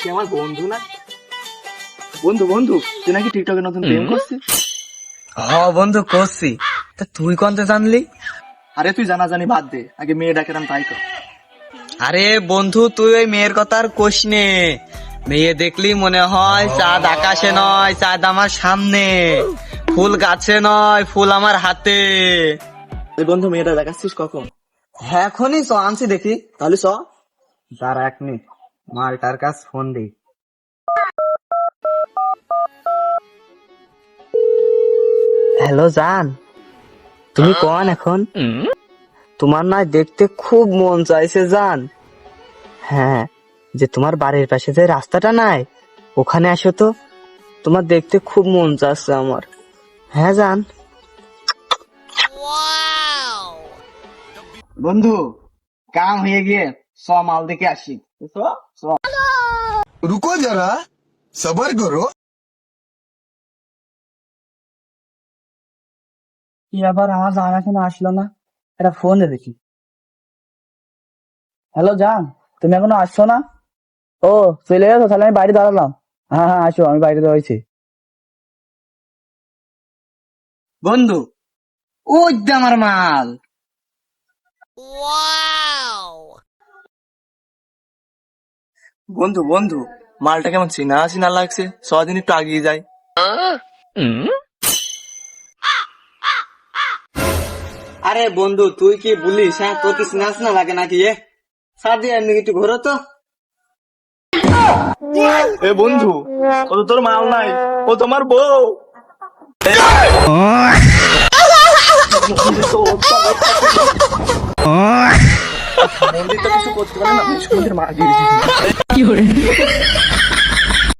সে আমার বন্ধু না? বন্ধু বন্ধু, তুই নাকি টিকটকে নতুন প্রেম করছিস? বন্ধু করছি। তা তুই কোনতে জানলি? আরে তুই জানাজানি বাদ দে, আগে মেয়ে ডাকেরাম তাই কর। আরে বন্ধু, তুই ওই মেয়ের কথা আর কোস নে। মেয়ে দেখলি মনে হয় চাঁদ আকাশে নয়, চাঁদ আমার সামনে, ফুল গাছে নয়, ফুল আমার হাতে। এই বন্ধু, মেয়েটা দেখাচ্ছিস কখন? হ্যাঁ, এখনই চ, আনছি দেখি। তাহলে চ। দাঁড়া এক মিনিট, মালটার কাছ ফোন দিই। হ্যালো জান, তুমি কোন এখন? তোমার না দেখতে খুব মন চাইছে জান। হ্যাঁ, যে তোমার বাড়ির পাশে যে রাস্তাটা নাই, ওখানে আসো তো, তোমার দেখতে খুব মন চাচ্ছে আমার। হ্যাঁ জান। বন্ধু, কাম হয়ে গিয়ে চ, মাল দেখে আসি। চ চ। रुको जरा सबर करो। কি আবার আমার জান এখনো আসলো না? এটা ফোন দে দেখি। হ্যালো জান, তুমি এখনো আসছো না? ও, চলে গেছো? তাহলে আমি বাড়ি দাঁড়ালাম। হ্যাঁ হ্যাঁ, আসো, আমি বাড়িতে রয়েছি। বন্ধু, ওই যে আমার মাল। বন্ধু বন্ধু, মালটা কেমন চিনা চিনা লাগছে, দিন একটু আগিয়ে যাই। আরে বন্ধু, তুই কি বলিস? হ্যাঁ, তোর কি সিনাস না লাগে নাকি? সাদি এমনি একটু ঘোরো তো। এ বন্ধু, ও তো তোর মাল নাই, ও তোমার বউ। মন্দির তো কিছু করতে পারে না, মন্দির মার দিয়েছি।